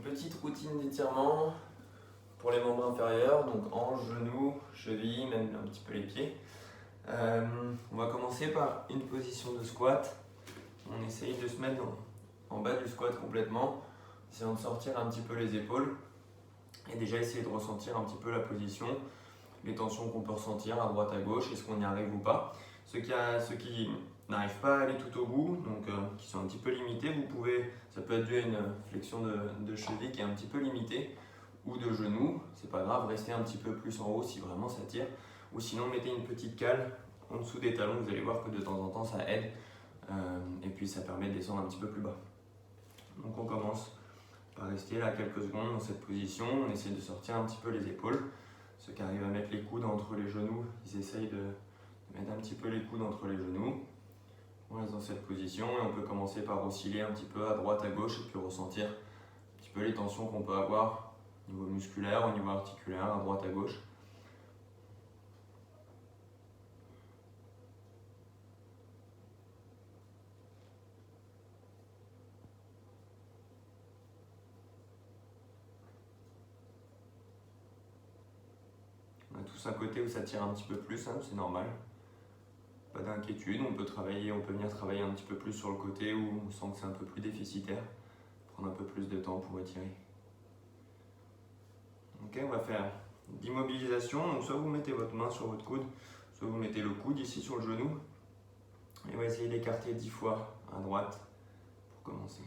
petite routine d'étirement pour les membres inférieurs, donc hanches, genoux, chevilles, même un petit peu les pieds. On va commencer par une position de squat. On essaye de se mettre en bas du squat complètement, essayant de sortir un petit peu les épaules et déjà essayer de ressentir un petit peu la position, les tensions qu'on peut ressentir à droite à gauche, est-ce qu'on y arrive ou pas. Ceux qui n'arrivent pas à aller tout au bout, donc qui sont un petit peu limités, ça peut être dû à une flexion de cheville qui est un petit peu limitée ou de genou, c'est pas grave, restez un petit peu plus en haut si vraiment ça tire, ou sinon mettez une petite cale en dessous des talons, vous allez voir que de temps en temps ça aide et puis ça permet de descendre un petit peu plus bas. Donc on commence par rester là quelques secondes dans cette position, on essaie de sortir un petit peu les épaules. Ceux qui arrivent à mettre les coudes entre les genoux, ils essayent de mettre un petit peu les coudes entre les genoux. On reste dans cette position et on peut commencer par osciller un petit peu à droite, à gauche et puis ressentir un petit peu les tensions qu'on peut avoir au niveau musculaire, au niveau articulaire, à droite, à gauche. On a tous un côté où ça tire un petit peu plus, hein, c'est normal. Pas d'inquiétude, on peut venir travailler un petit peu plus sur le côté où on sent que c'est un peu plus déficitaire. Prendre un peu plus de temps pour étirer. Ok, on va faire d'immobilisation. Donc soit vous mettez votre main sur votre coude, soit vous mettez le coude ici sur le genou. Et on va essayer d'écarter 10 fois à droite pour commencer.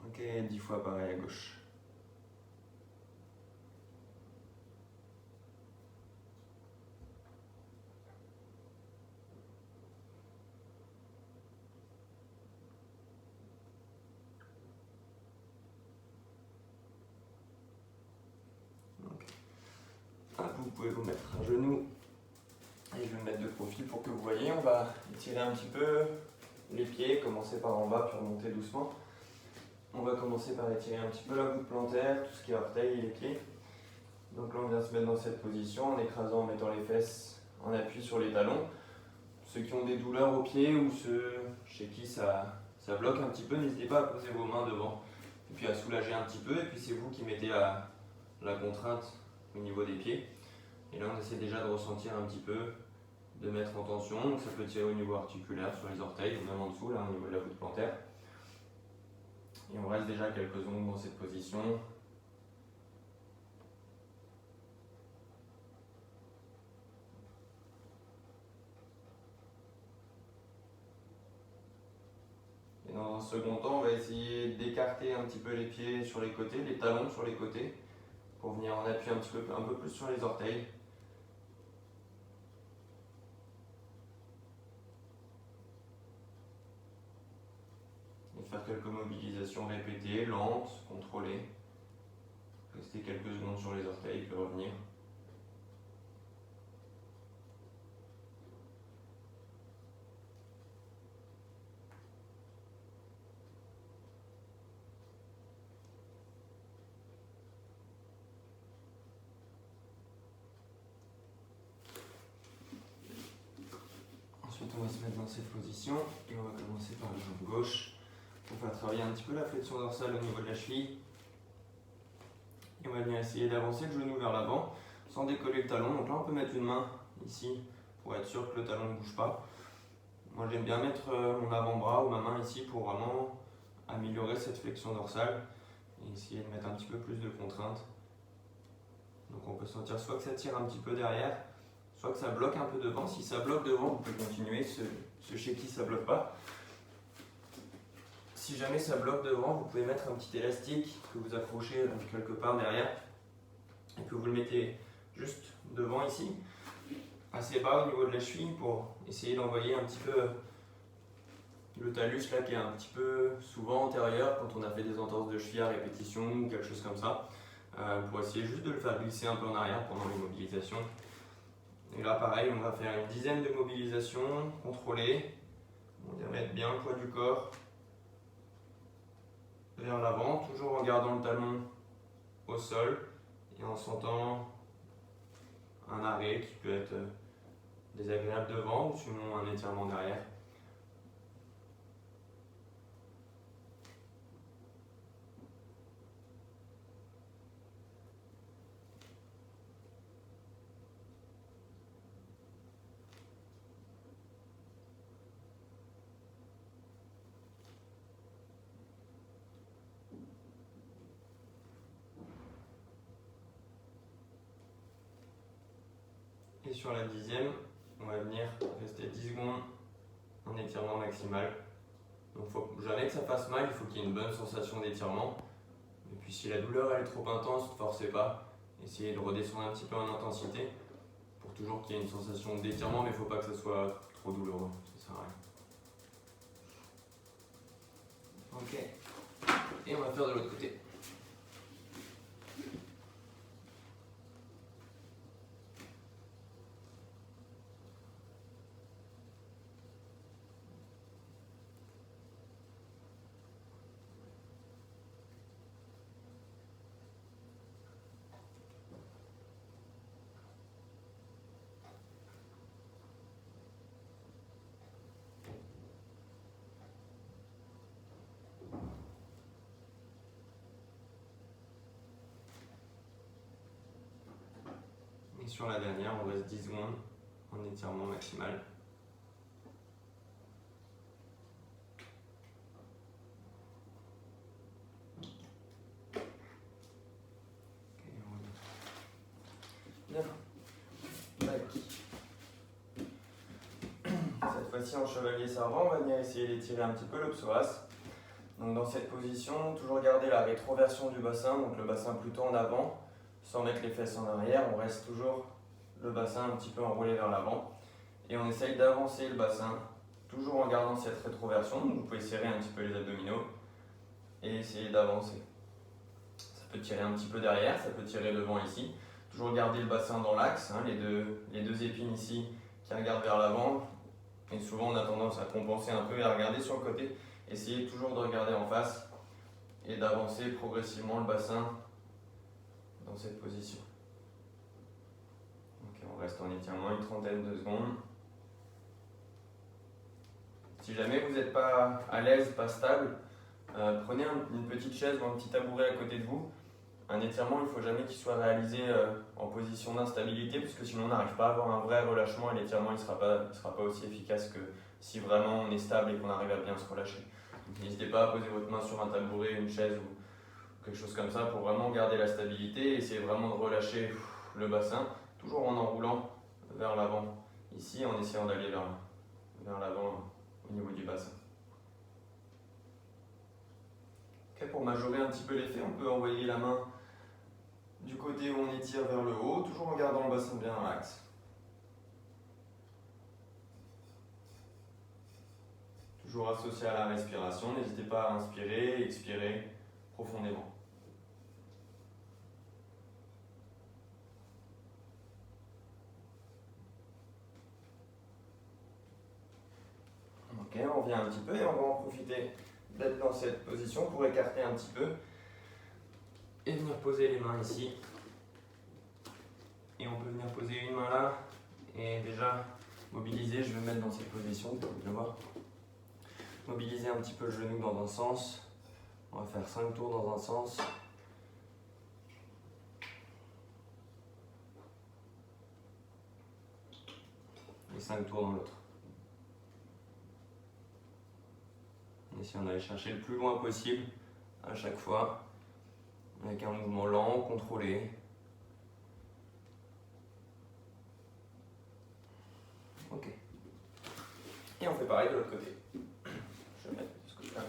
Ok, 10 fois pareil à gauche. Vous pouvez vous mettre un genou et je vais me mettre de profil pour que vous voyez. On va étirer un petit peu les pieds, commencer par en bas puis remonter doucement. On va commencer par étirer un petit peu la voûte plantaire, tout ce qui est orteil et les pieds. Donc là on vient se mettre dans cette position en écrasant, en mettant les fesses en appui sur les talons. Ceux qui ont des douleurs aux pieds ou ceux chez qui ça bloque un petit peu, n'hésitez pas à poser vos mains devant et puis à soulager un petit peu. Et puis c'est vous qui mettez la contrainte au niveau des pieds. Et là on essaie déjà de ressentir un petit peu, de mettre en tension. Donc ça peut tirer au niveau articulaire, sur les orteils ou même en dessous, là au niveau de la voûte plantaire. Et on reste déjà quelques secondes dans cette position. Et dans un second temps, on va essayer d'écarter un petit peu les pieds sur les côtés, les talons sur les côtés, pour venir en appui un peu plus sur les orteils. Et faire quelques mobilisations répétées, lentes, contrôlées. Rester quelques secondes sur les orteils, puis revenir. Ensuite, on va se mettre dans cette position et on va commencer par la jambe gauche pour faire travailler un petit peu la flexion dorsale au niveau de la cheville. Et on va venir essayer d'avancer le genou vers l'avant sans décoller le talon. Donc là, on peut mettre une main ici pour être sûr que le talon ne bouge pas. Moi, j'aime bien mettre mon avant-bras ou ma main ici pour vraiment améliorer cette flexion dorsale et essayer de mettre un petit peu plus de contrainte. Donc on peut sentir soit que ça tire un petit peu derrière, soit que ça bloque un peu devant. Si ça bloque devant, vous pouvez continuer. Ceux chez qui ça ne bloque pas. Si jamais ça bloque devant, vous pouvez mettre un petit élastique que vous accrochez quelque part derrière et que vous le mettez juste devant ici, assez bas au niveau de la cheville pour essayer d'envoyer un petit peu le talus là qui est un petit peu souvent antérieur quand on a fait des entorses de cheville à répétition ou quelque chose comme ça, pour essayer juste de le faire glisser un peu en arrière pendant les mobilisations. Et là pareil, on va faire une dizaine de mobilisations contrôlées. On va mettre bien le poids du corps. vers l'avant, toujours en gardant le talon au sol et en sentant un arrêt qui peut être désagréable devant ou sinon un étirement derrière. Et sur la 10e, on va venir rester 10 secondes en étirement maximal. Donc il ne faut jamais que ça fasse mal, il faut qu'il y ait une bonne sensation d'étirement. Et puis si la douleur elle est trop intense, ne forcez pas. Essayez de redescendre un petit peu en intensité pour toujours qu'il y ait une sensation d'étirement, mais il ne faut pas que ça soit trop douloureux, ça sert à rien. Ok, et on va faire de l'autre côté. Et sur la dernière, on reste 10 secondes en étirement maximal. Cette fois-ci en chevalier servant, on va venir essayer d'étirer un petit peu le psoas. Donc dans cette position, toujours garder la rétroversion du bassin, donc le bassin plutôt en avant, sans mettre les fesses en arrière, on reste toujours le bassin un petit peu enroulé vers l'avant. Et on essaye d'avancer le bassin, toujours en gardant cette rétroversion, donc vous pouvez serrer un petit peu les abdominaux et essayer d'avancer. Ça peut tirer un petit peu derrière, ça peut tirer devant ici. Toujours garder le bassin dans l'axe, hein, les deux épines ici qui regardent vers l'avant. Et souvent on a tendance à compenser un peu et à regarder sur le côté. Essayez toujours de regarder en face et d'avancer progressivement le bassin dans cette position. Ok, on reste en étirement une trentaine de secondes. Si jamais vous n'êtes pas à l'aise, pas stable, prenez une petite chaise ou un petit tabouret à côté de vous. Un étirement, il ne faut jamais qu'il soit réalisé en position d'instabilité, parce que sinon on n'arrive pas à avoir un vrai relâchement et l'étirement ne sera pas aussi efficace que si vraiment on est stable et qu'on arrive à bien se relâcher. Donc n'hésitez pas à poser votre main sur un tabouret, une chaise ou quelque chose comme ça pour vraiment garder la stabilité et essayer vraiment de relâcher le bassin, toujours en enroulant vers l'avant, ici en essayant d'aller vers l'avant au niveau du bassin. Okay, pour majorer un petit peu l'effet, on peut envoyer la main du côté où on étire vers le haut, toujours en gardant le bassin bien dans l'axe. Toujours associé à la respiration, n'hésitez pas à inspirer et expirer profondément. Ok, on revient un petit peu et on va en profiter d'être dans cette position pour écarter un petit peu et venir poser les mains ici. Et on peut venir poser une main là et déjà mobiliser, je vais me mettre dans cette position, vous pouvez le voir. Mobiliser un petit peu le genou dans un sens. On va faire 5 tours dans un sens. Et 5 tours dans l'autre. En essayant d'aller chercher le plus loin possible à chaque fois, avec un mouvement lent, contrôlé. Ok. Et on fait pareil de l'autre côté. Je vais mettre de ce côté-là.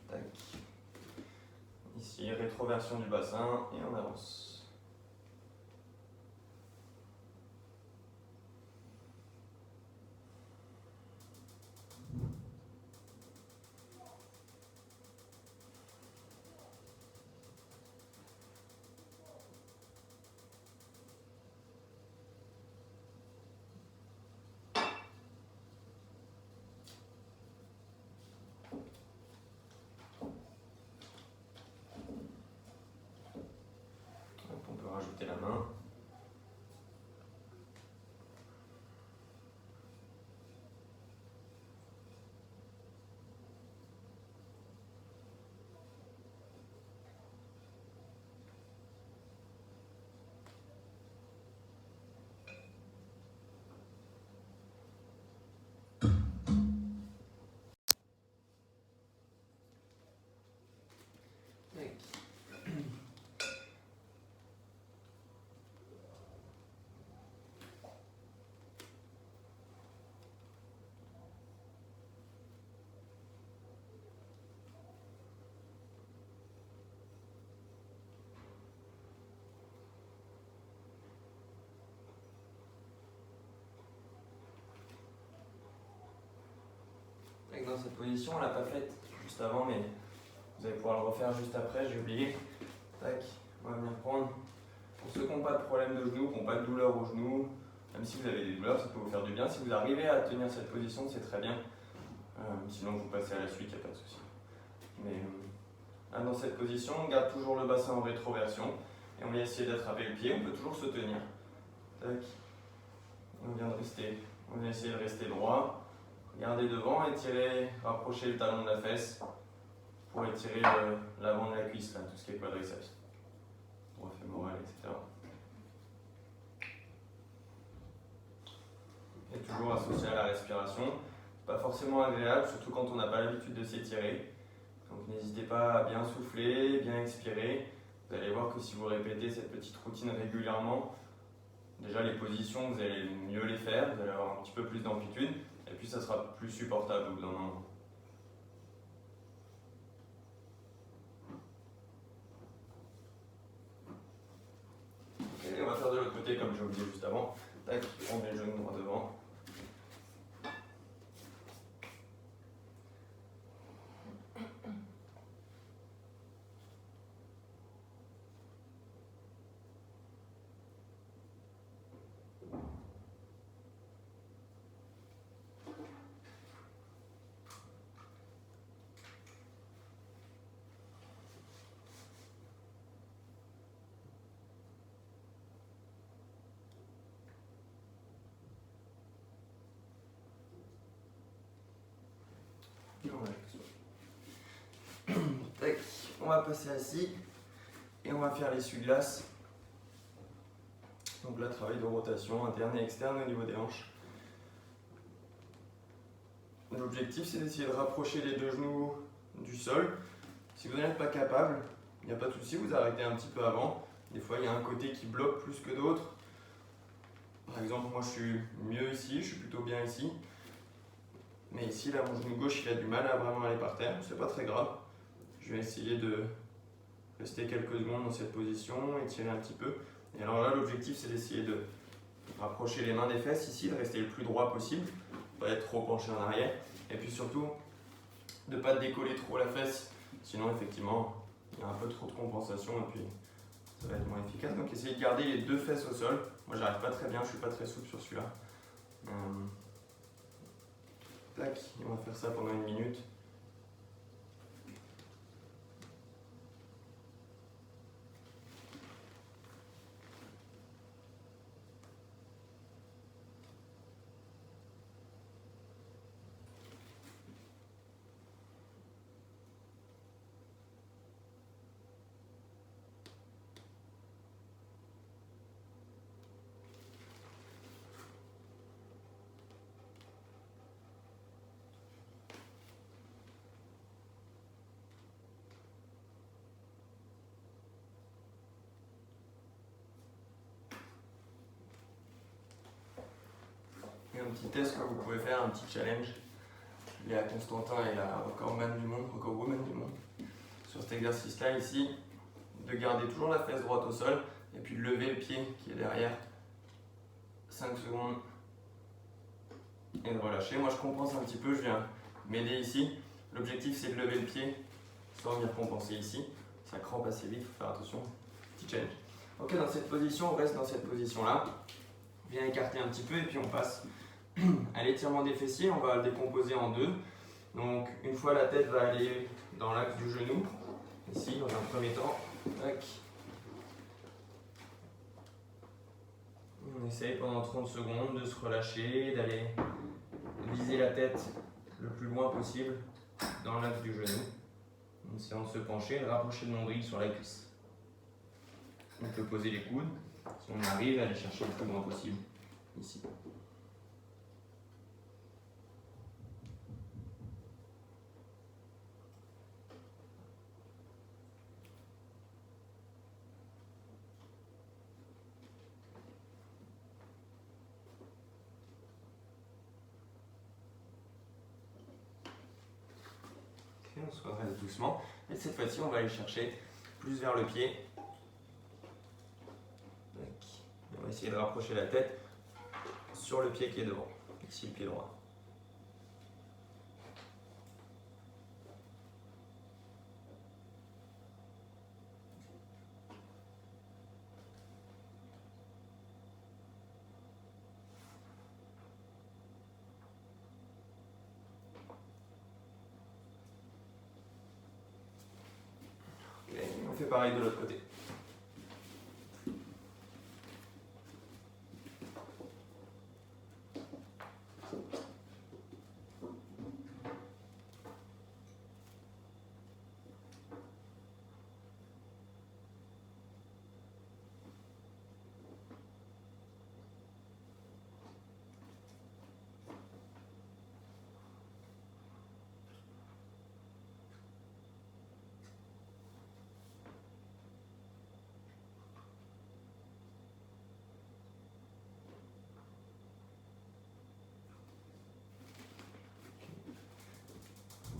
Tac. Ici, rétroversion du bassin et on avance. Dans cette position, on ne l'a pas faite juste avant, mais vous allez pouvoir le refaire juste après, j'ai oublié. Tac, on va venir prendre. Pour ceux qui n'ont pas de problème de genou, qui n'ont pas de douleur au genou, même si vous avez des douleurs, ça peut vous faire du bien. Si vous arrivez à tenir cette position, c'est très bien. Sinon, vous passez à la suite, il n'y a pas de souci. Mais là, dans cette position, on garde toujours le bassin en rétroversion et on va essayer d'attraper le pied. On peut toujours se tenir. Tac. On vient essayer de rester droit. Regardez devant, étirez, rapprochez le talon de la fesse pour étirer l'avant de la cuisse, là, tout ce qui est quadriceps, droit fémoral, etc. Et toujours associé à la respiration. Pas forcément agréable, surtout quand on n'a pas l'habitude de s'étirer. Donc n'hésitez pas à bien souffler, bien expirer. Vous allez voir que si vous répétez cette petite routine régulièrement, déjà les positions, vous allez mieux les faire, vous allez avoir un petit peu plus d'amplitude, et puis ça sera plus supportable au bout d'un moment. Et on va faire de l'autre côté comme j'ai oublié juste avant. Tac, on met le genou droit devant. Tac, on va passer assis et on va faire l'essuie-glace. Donc là, travail de rotation interne et externe au niveau des hanches. L'objectif, c'est d'essayer de rapprocher les deux genoux du sol. Si vous n'êtes pas capable, il n'y a pas de souci, vous arrêtez un petit peu avant. Des fois, il y a un côté qui bloque plus que d'autres. Par exemple, moi, je suis mieux ici, je suis plutôt bien ici. Mais ici, là, mon genou gauche, il a du mal à vraiment aller par terre. C'est pas très grave. Je vais essayer de rester quelques secondes dans cette position, étirer un petit peu. Et alors là, l'objectif, c'est d'essayer de rapprocher les mains des fesses ici, de rester le plus droit possible, pas être trop penché en arrière. Et puis surtout, de ne pas décoller trop la fesse. Sinon, effectivement, il y a un peu trop de compensation et puis ça va être moins efficace. Donc, essayez de garder les deux fesses au sol. Moi, j'arrive pas très bien, je suis pas très souple sur celui-là. Tac, on va faire ça pendant 1 minute. Et un petit test que vous pouvez faire, un petit challenge. Léa Constantin est la recordwoman du monde, sur cet exercice-là ici, de garder toujours la fesse droite au sol et puis de lever le pied qui est derrière 5 secondes et de relâcher. Moi je compense un petit peu, je viens m'aider ici. L'objectif c'est de lever le pied sans venir compenser ici. Ça crampe assez vite, il faut faire attention. Petit challenge. Ok, dans cette position, on reste dans cette position-là. On vient écarter un petit peu et puis on passe à l'étirement des fessiers. On va le décomposer en deux. Donc une fois la tête va aller dans l'axe du genou, ici dans un premier temps. Tac. On essaye pendant 30 secondes de se relâcher, d'aller viser la tête le plus loin possible dans l'axe du genou. En essayant de se pencher et de rapprocher le nombril sur la cuisse. On peut poser les coudes, si on arrive à aller chercher le plus loin possible, ici. On se redresse doucement. Et cette fois-ci, on va aller chercher plus vers le pied. On va essayer de rapprocher la tête sur le pied qui est devant. Ici, le pied droit. fait pareil de l'autre côté.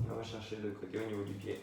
On va chercher de l'autre côté au niveau du pied.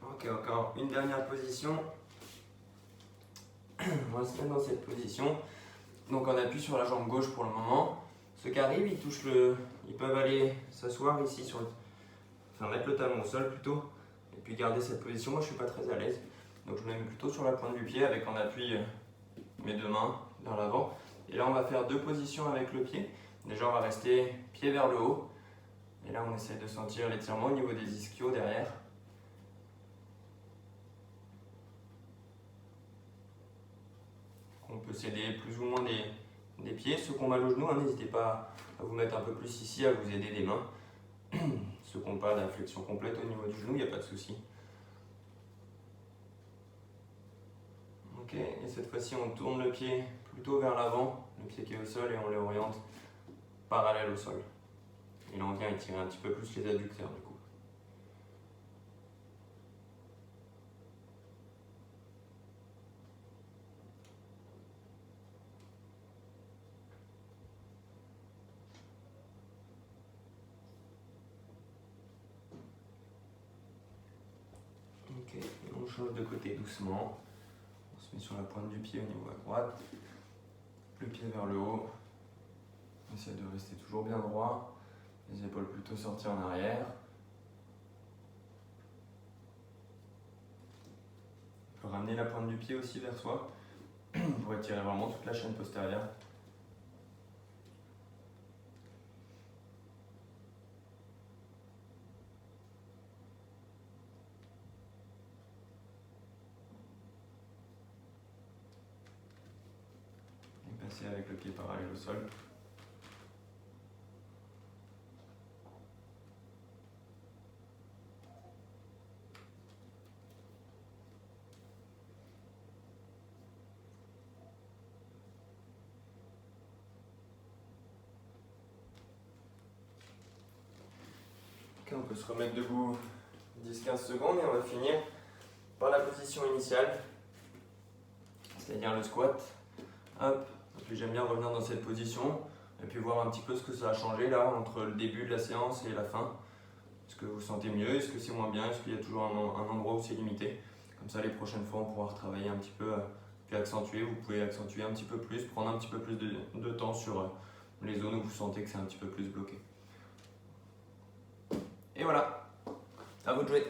Ok, encore une dernière position. On va se mettre dans cette position. Donc on appuie sur la jambe gauche pour le moment. Ceux qui arrivent, ils peuvent aller s'asseoir ici, enfin mettre le talon au sol plutôt, et puis garder cette position. Moi je suis pas très à l'aise, donc je me mets plutôt sur la pointe du pied avec en appui mes deux mains vers l'avant. Et là on va faire deux positions avec le pied. Déjà on va rester pied vers le haut. Et là on essaie de sentir l'étirement au niveau des ischios derrière. On peut s'aider plus ou moins des pieds. Ceux qui ont mal aux genoux, n'hésitez pas à vous mettre un peu plus ici, à vous aider des mains. Ceux qui n'ont pas la flexion complète au niveau du genou, il n'y a pas de souci. Ok, et cette fois-ci on tourne le pied plutôt vers l'avant, le pied qui est au sol, et on l'oriente parallèle au sol. Et là on vient étirer un petit peu plus les adducteurs du coup. Ok, et on change de côté doucement. On se met sur la pointe du pied au niveau à droite. Le pied vers le haut. On essaie de rester toujours bien droit. Les épaules plutôt sorties en arrière. On peut ramener la pointe du pied aussi vers soi pour étirer vraiment toute la chaîne postérieure. Et passer avec le pied parallèle au sol. Ok, on peut se remettre debout 10-15 secondes et on va finir par la position initiale, c'est-à-dire le squat. Hop, et puis j'aime bien revenir dans cette position et puis voir un petit peu ce que ça a changé là entre le début de la séance et la fin. Est-ce que vous sentez mieux? Est-ce que c'est moins bien? Est-ce qu'il y a toujours un endroit où c'est limité? Comme ça, les prochaines fois, on pourra retravailler un petit peu, puis accentuer. Vous pouvez accentuer un petit peu plus, prendre un petit peu plus de temps sur les zones où vous sentez que c'est un petit peu plus bloqué. Et voilà, à vous de jouer.